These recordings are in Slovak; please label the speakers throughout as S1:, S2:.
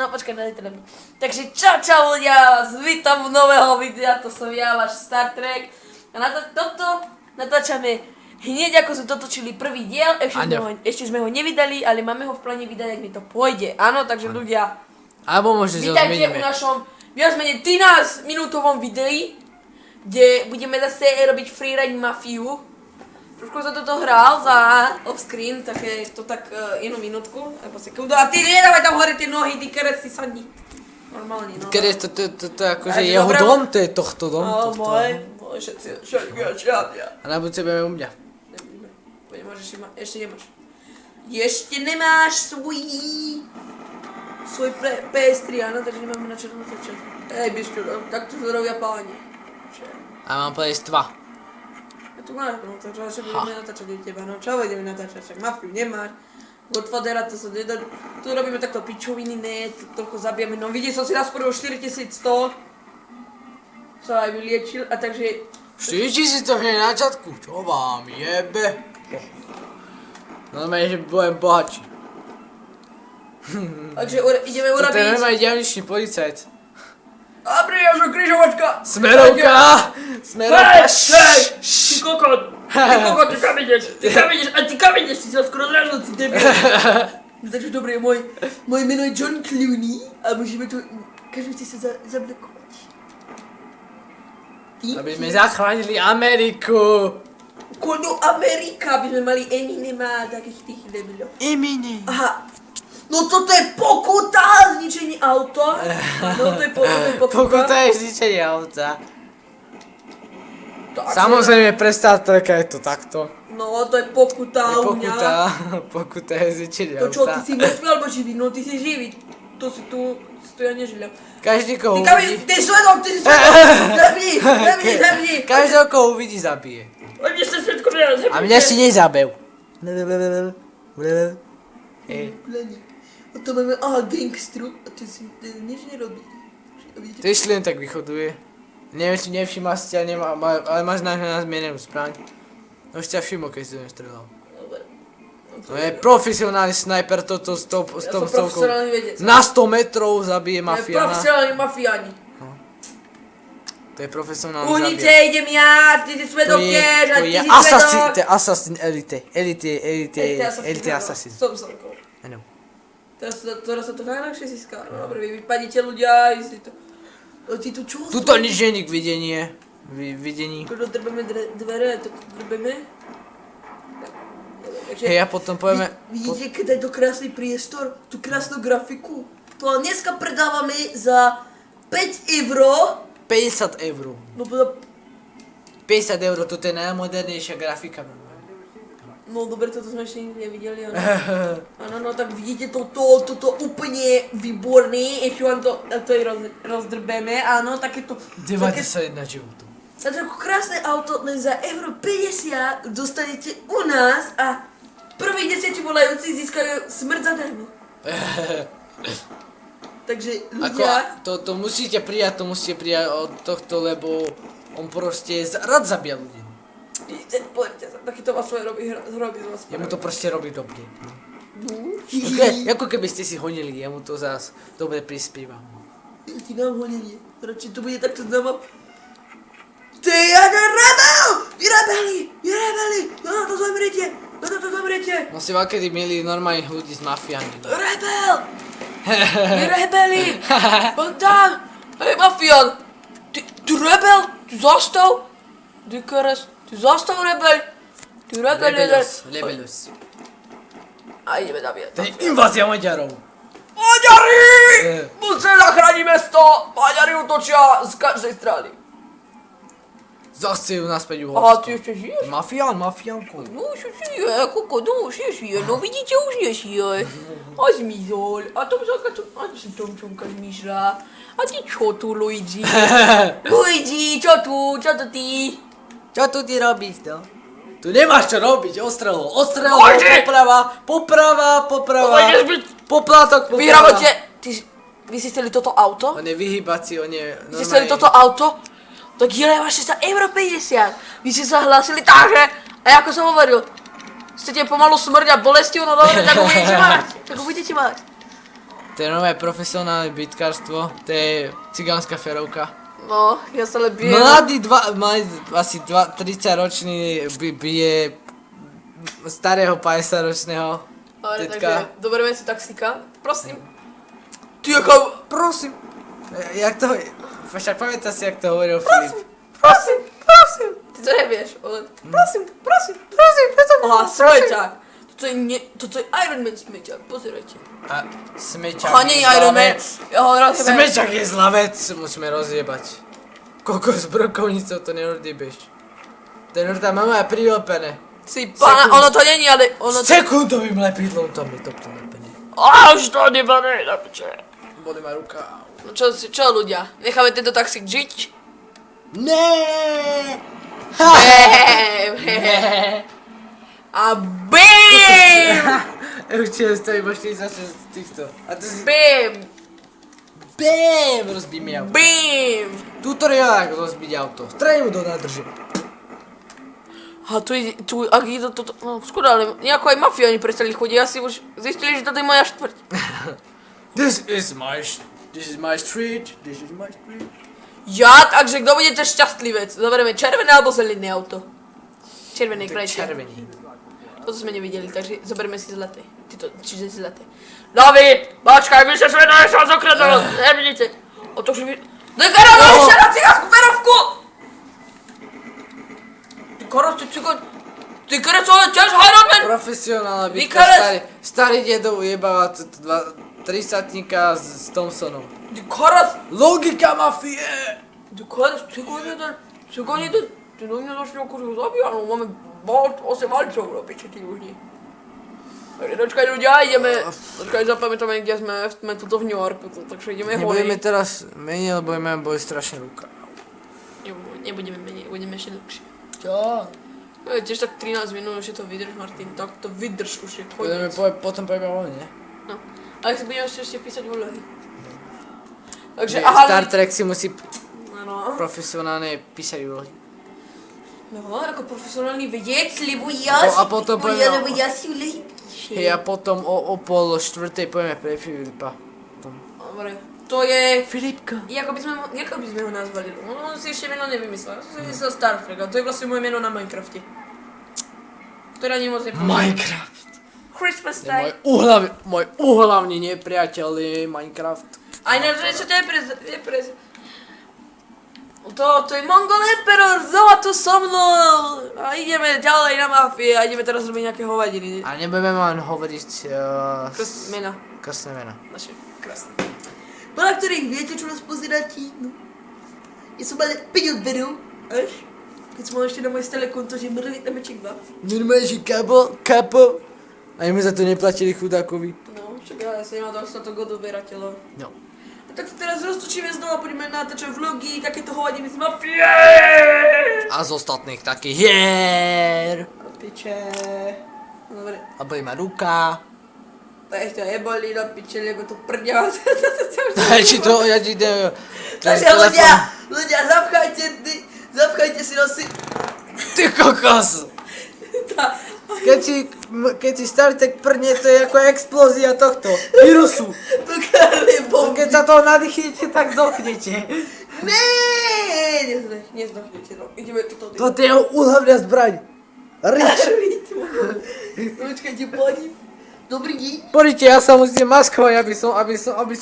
S1: No počkaj, netreba. Takže čau ľudia, vás vítam v nového videa, to som ja, váš Star Trek. A toto natáčame hneď ako sme dotočili prvý diel, ešte sme ho nevydali, ale máme ho v pláne vydať, ak mi to pôjde. Áno, takže ľudia,
S2: alebo možno si ho
S1: vítajte
S2: zmeníme.
S1: u našom viac menej 13 minútovom videi, kde budeme zase robiť freeride mafiu. Trošku som toto hral za off-screen, také to tak jednu minútku, alebo sekundu. A ty nedávaj tam hore tie nohy, ty keres, si sadni. Normálne, no.
S2: Keres, to akože jeho dom, to je tohto dom.
S1: No, môj, všetci,
S2: A na budúce budeme u mňa.
S1: Môžeš, ešte nemáš. Ešte nemáš svoj PS3, áno, takže nemáme na čo natáčať. Bišťo, takto to robia páni.
S2: A mám PS2.
S1: Tu máš, no, takže čo budeme natáčať u teba, no čo budeme natáčať, však mafiu nemáš, Godfathera to sa nedá, tu robíme takto pičoviny, ne, toľko zabijeme, no vidíš, som si raz spravil 4100, sa aj vyliečil, a takže...
S2: 4000 to hneď na začiatku, čo vám jebe? Normálne, že budem bohatší.
S1: Takže ideme urobiť...
S2: To je normálne diaľničný policajt.
S1: Dobrý, ja som križovačka!
S2: Smerovka! Smerovka!
S1: Ty kokot! Ty kam ideš? Ty kam ideš? Ty sa skoro zražil, ty debil! Takže dobre, moje meno je John Clooney a môžeme tu každý sa zablokovať.
S2: Aby sme zachránili Ameriku!
S1: Koľko Amerika, by sme mali Eminema a takých tých debilov.
S2: Eminem!
S1: Aha. No toto je pokuta, zničenie auta. No to je pokuta.
S2: Pokuta je zničenie auta. Samozrejme pre Star Treka je to takto.
S1: No to je pokuta u mňa.
S2: Pokuta je zničenie auta.
S1: To čo, ty si mŕtvy alebo živý? No ty si živý. To si tu ja nežilem.
S2: Každý koho
S1: Ty
S2: uvidí...
S1: svedok, ty si svedok. Zabij.
S2: Každého koho uvidí zabije.
S1: Oni sa všetko zabije.
S2: A mňa si nezabil.
S1: A to máme, gangstru, a ty si nič nerobí.
S2: To je len tak vychoduje. Neviem, či nevšimla si ťa, ale máš na zmienenú zbraň. No už ťa všimol, keď si to nestrelal. To je profesionálny snajper, toto s tom stovkou. Na 100 metrov zabije mafiána.
S1: Profesionálni mafiáni.
S2: To je profesionálny
S1: Unite,
S2: zabíjač.
S1: idem ja, ty si svedok tiež, a ty si
S2: assassin,
S1: svedok.
S2: to je assassin elite assassin.
S1: Som.
S2: Áno.
S1: Teraz sa to najľahšie získa. No dobre, vy vypadíte ľudia, vy si to... Ty tu čo?
S2: Tuto nič není k videní.
S1: Keď odrbeme dvere, to drbeme.
S2: Hej, a potom povieme...
S1: Vidíte, keď je to krásny priestor, tú krásnu grafiku? To dneska predávame za 5 euro.
S2: 50 eur.
S1: No za...
S2: 50 eur, toto je najmodernejšia grafika.
S1: No dobre, toto sme ešte nikdy nevideli, ale... Áno, no tak vidíte toto úplne výborné, ešte vám to rozdrbeme, áno, takéto...
S2: 91 životov.
S1: Za tako krásne auto, len za euro 50 dostanete u nás a prví 10 volajúci získajú smrť zadarmo. Takže ľudia...
S2: To musíte prijať od tohto, lebo on proste rád zabíja ľudí.
S1: Poďte sa, taky to vás svoje robí z vás.
S2: Jemu to proste robí dobre. Ako keby ste si honili, jemu to zás dobre prispieva.
S1: Ty nám honenie, radšej to bude takto znova. Ty jeden rebel! Vy rebeli! No to zomriete!
S2: No si kedy mieli normálnych ľudí s mafiánmi.
S1: Rebel! Vy rebeli! On tam! Hej mafián! Ty rebel? Ty zastav! Ty zastav rebel! Ty rebel!
S2: Rebelus.
S1: A ideme nabíjať.
S2: To je invázia Maďarov.
S1: Maďari! Musíme zachrániť mesto! Maďari útočia z každej strany.
S2: Zase ju naspäť
S1: A
S2: uhostil.
S1: ty ešte žiješ?
S2: Mafiánko.
S1: No už žije, koko, no už nežije, no vidíte, už nežije. A zmizol, a tom čomka zmizla. A ty čo tu, Luigi? Luigi, čo tu ty?
S2: Čo tu ty robíš, no? Tu nemáš čo robiť, ostrelo,
S1: Luigi!
S2: poprava.
S1: Pôjdeš byť...
S2: Poplatok,
S1: Vyhrávate, vy si chceli toto auto?
S2: On je vyhýbací, on je
S1: Vy ste chceli toto auto? Tak jelevašte sa euro 50. Vy ste sa hlásili takže, a ako som hovoril, chcete pomalu smrť a bolesti, no dobre, tak ho budete mať.
S2: To je nové profesionálne bitkárstvo, to je cigánska ferovka.
S1: No, ja sa len bijem.
S2: Mladý, asi 30 ročný bije starého 50 ročného
S1: Dobre,
S2: tetka.
S1: takže doberieme si taxíka. Prosím. Ty ako...
S2: Prosím. Jak to... Však pamätáš si, jak to hovoril Filip.
S1: Prosím. Ty to nevieš, ale... Prosím. Aha, smeťák. Toto je Iron Man smeťák, pozerajte.
S2: A smeťak
S1: Aha, nie je Iron Man. Ja ho rozjebem.
S2: Smeťak je zlá vec, musíme rozjebať. Koľko s brokovnicou to nerozjebeš. Ten tam máme aj prilepené.
S1: Si pána, ono to není, ale ono to...
S2: Sekundovým lepidlom tam je to prilepené.
S1: Už to nebané, na piče.
S2: Boli ma ruka.
S1: No čo ľudia, necháme tento taxík žiť?
S2: Né!
S1: A BIM!
S2: Určite stojí iba 46 týchto. A to si...
S1: BIM!
S2: BAM! Rozbíme auto.
S1: BIM!
S2: Tutoriál, ako rozbiť auto. Strajím do nádrže.
S1: A tu, ak ide toto, no škoda, ale nejako aj mafiáni prestali chodiť, asi už zistili, že toto je moja štvrť.
S2: This is my street.
S1: Ja, takže kto budete šťastlivec? Zoberieme červené alebo zelené auto? Červené krajšie.
S2: Červený.
S1: Toto sme nevideli, takže zoberieme si zlaté. Čiže zlaté. David, počkaj, vy ste svoje nášho zokradol, nevidíte. O to, že vy... Nekara, no ešte na cigánsku ferovku! Ty kare, co je tiež Iron Man?
S2: Profesionálna bitka,
S1: Vykareš!
S2: starý dedo ujebáva 30-tníka s Thompsonom.
S1: Ty karas!
S2: Logika mafie!
S1: Ty karas, ty do mňa došli akože ho zabíja, no máme 8 valcov, no piče, ty už nie. Takže dočkaj ľudia, ideme, zapamätáme, kde sme tuto v New Yorku, takže ideme
S2: Nebudeme
S1: hore.
S2: teraz menej, lebo boli strašne ruka.
S1: Nebudeme menej, budeme ešte dlhšie.
S2: Čo?
S1: No je tiež tak 13 minút, už je to vydrž, Martin, tak to vydrž, už je tvoj.
S2: Potom pojeme voľne.
S1: No, ale si budeme ešte písať úlohy. Takže,
S2: Star Trek si musí
S1: Áno.
S2: profesionálne písať úlohy.
S1: No, ako profesionálny vedec, lebo
S2: A potom
S1: lebo ja si úlohy píšem.
S2: Hej, a potom o pol štvrtej pojeme pre Filipa.
S1: Dobre, to je...
S2: Filipka.
S1: Ako by sme ho nazvali? On si ešte meno nevymyslel. Ja som si vymyslel Star Trek, a to je vlastne moje meno na Minecrafte. Ktoré ani moc nepoviem.
S2: Minecraft.
S1: Christmas
S2: Je
S1: time.
S2: môj úhlavný nepriateľ je Minecraft.
S1: A ináč, čo to je prez... To je Mongol Emperor, znova tu so mnou! A ideme ďalej na mafie a ideme teraz robiť nejaké hovadiny.
S2: A nebudeme len hovoriť
S1: Mena.
S2: krstné mena.
S1: Naše krásne. Podľa ktorých viete, čo nás pozeráte? No. Ja som mal 5 odberov, až? Keď som mal ešte na moje stále konto, že mrviť na meček 2.
S2: Normálne, že kapo. A my za to neplatili chudákovi.
S1: No, však ja som nemal dostatok odoberateľov.
S2: No.
S1: A tak teraz roztočíme znova, poďme natáčať vlogy, takéto hovadiny z mafie.
S2: A z ostatných takých hier.
S1: Piče. Dobre.
S2: A boli ma ruka.
S1: To ešte neboli do piče, lebo to prďa.
S2: Daj ti to, ja ti idem.
S1: Takže ľudia, zapchajte si nosy.
S2: Ty kokos. Keď si Star Trek prdne, to je ako explózia tohto vírusu.
S1: To kárne bomby.
S2: Keď sa toho nadýchnete, tak zdochnete.
S1: Nezdochnete, no. Ideme toto.
S2: Toto je jeho úhlavná zbraň. Rič.
S1: Počkajte, pani. Dobrý deň.
S2: Poďte, ja sa musím maskovať, aby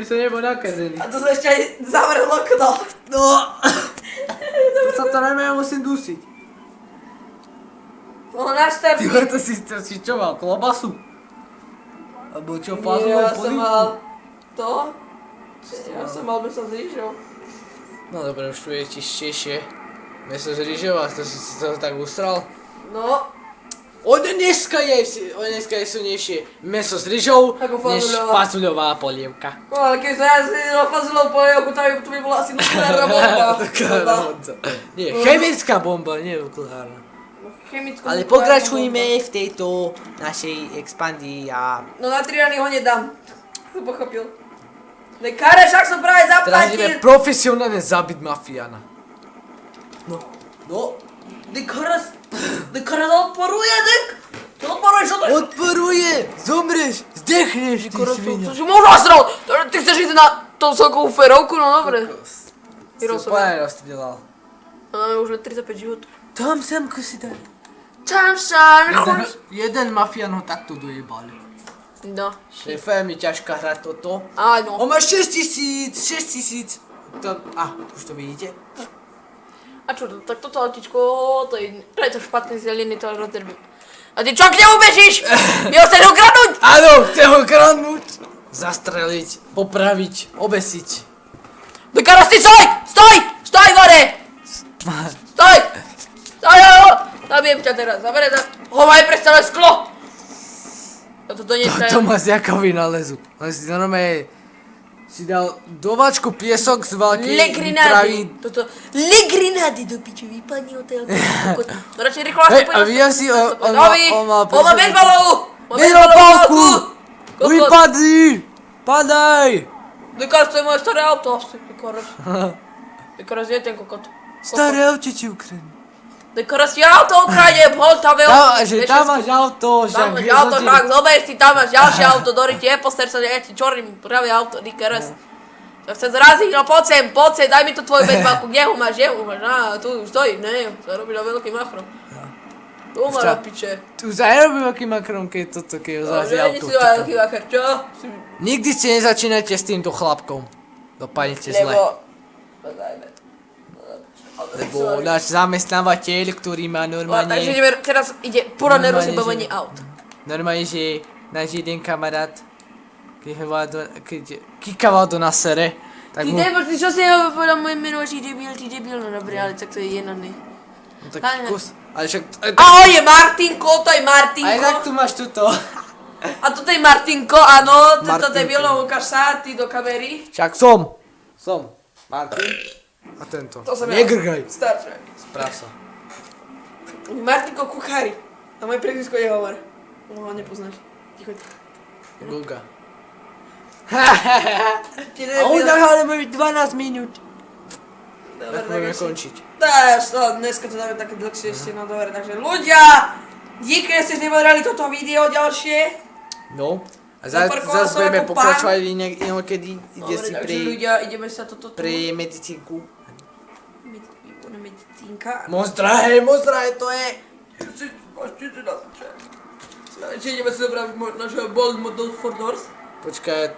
S2: som nebol nakazený.
S1: A to sa ešte aj zavrelo okno.
S2: No. To sa to najmä musím dusiť.
S1: No naštartuj.
S2: Ty, to si čo mal, klobasu? Alebo čo, fazovú
S1: Ja som
S2: polívku?
S1: mal to. Ja som mal meso s rýžou.
S2: No dobre, už tu je čistejšie. Meso z rýžou, a to si to tak usral?
S1: No.
S2: Dneska je silnejšie meso s rýžou,
S1: Ako
S2: než
S1: fazuľová.
S2: fazuľová polievka.
S1: No ale keď sa ja zjedila fazulou polievku, to by bola asi nukleárna bomba.
S2: Nie, chemická bomba, nie nukleárna.
S1: Chemickú
S2: Ale
S1: nukleárnu
S2: pokračujme
S1: bombu.
S2: v tejto našej expandii a...
S1: No na 3 rany ho nedám. Som pochopil. Kare, však som práve
S2: Teraz ideme
S1: zaplatil.
S2: profesionálne zabiť mafiána. No.
S1: Kare odporuje, Dek. Ty odporuješ, čo to je?
S2: Odporuje! Zomreš! Zdechneš, ty
S1: To
S2: svinia.
S1: si mu nasral! Ty chceš ísť na tú celkovú ferovku? No dobre. Hero som ja.
S2: Úplne rozstrelal.
S1: Máme už len 35 životov.
S2: Tam semko si daj.
S1: Tam sa nechoď.
S2: Jeden mafián ho takto dojebal.
S1: No.
S2: To je veľmi ťažká hra toto.
S1: Áno.
S2: On má 6000. Už to vidíte?
S1: A čo, tak toto autičko, to je to špatný zelený, to rozderbím. A ty čo k nemu bežíš? My ho chceš ukradnúť?
S2: Áno, chce ho kradnúť. Zastreliť, popraviť, obesiť.
S1: Dokára, ty stoj! Stoj! Stoj, Vore! Stoj! Stoj, zabijem ťa teraz, zabere sa. Hovaj predstavé sklo! Toto to nie je...
S2: To má z jakého vynálezu. On si normálne si dal do váčku piesok z veľkej
S1: Legrinády. Toto... Legrinády do piču, vypadni od tej kokot. To radšej rýchlo
S2: Hej, a videl si, on má
S1: bezbalovú!
S2: Bezbalovku! Vypadni! Padaj!
S1: Dokára, to je moje staré auto. Dokára, je ten kokot.
S2: Staré auto ti ukradne.
S1: Dokára, si auto ukradne, tam je...
S2: Tam máš auto,
S1: Tam máš auto, však zober si, tam máš ďalšie auto, Dori ti poster sa, ja ti čorím práve auto, Dikeres. To chcem zraziť, no poď sem, daj mi tu tvoju bezbálku, kde ho máš, tu už stojí, ne, sa robí na veľký machrom. Tu má na piče.
S2: Tu sa nerobí veľký makrom, keď ho zrazí auto.
S1: Veľký machar, čo?
S2: Nikdy ste nezačínajte s týmto chlapkom. Dopadnete zle. Lebo náš zamestnávateľ, ktorý má
S1: Takže
S2: normálne...
S1: ideme, teraz ide poradné rozjebávanie aut.
S2: Normálne, že náš jeden kamarát, keď kikával do nasere, tak
S1: Ty
S2: mu...
S1: ty čo si ho povedal moje meno, ty debil, no dobré, ale tak to je jedno, ne.
S2: No tak kus... Ale však...
S1: Ahoj, je Martinko, to je Martinko.
S2: Aj tak tu máš tuto.
S1: A toto je Martinko, áno, toto
S2: Martinko.
S1: debilno, ukáž sa, ty do kamery.
S2: Však som. Som. Martin. A tento.
S1: To som ja.
S2: Negrgaj.
S1: Star Trek.
S2: Správ sa.
S1: Martinko Kuchári. A moje priezvisko je Hovor. Ho nepoznáš. Ticho.
S2: Guga.
S1: Ty
S2: A on ale má 12 minút.
S1: Dobre,
S2: Tak budeme
S1: takže...
S2: končiť.
S1: Dneska to dáme také dlhšie ešte, no dobre, takže ľudia! Díky, že ste nepozerali toto video ďalšie.
S2: No. A
S1: Zaparkoval
S2: zase
S1: som
S2: budeme
S1: ako
S2: pokračovať inokedy, ide
S1: Dobre,
S2: si
S1: takže ľudia, ideme sa toto tu...
S2: pri medicínku.
S1: Výborná medicínka.
S2: Moc drahé, to je.
S1: Či ideme si zobrať našeho Bold Model for Doors?
S2: Počkaj,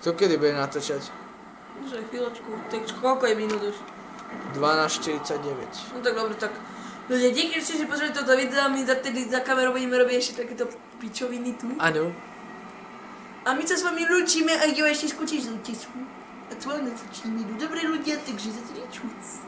S2: to kedy bude natočať?
S1: Že chvíľočku, tak koľko je minút už?
S2: 12:49.
S1: No tak dobre, tak... Ľudia, díky, že ste si pozreli toto video, my za kamerou budeme robiť ešte takéto pičoviny tu.
S2: Áno.
S1: A my sa s vami lúčime a ideme ešte skúčiť z útesku. A to vám natočíme. Dobre ľudia, takže zase čus.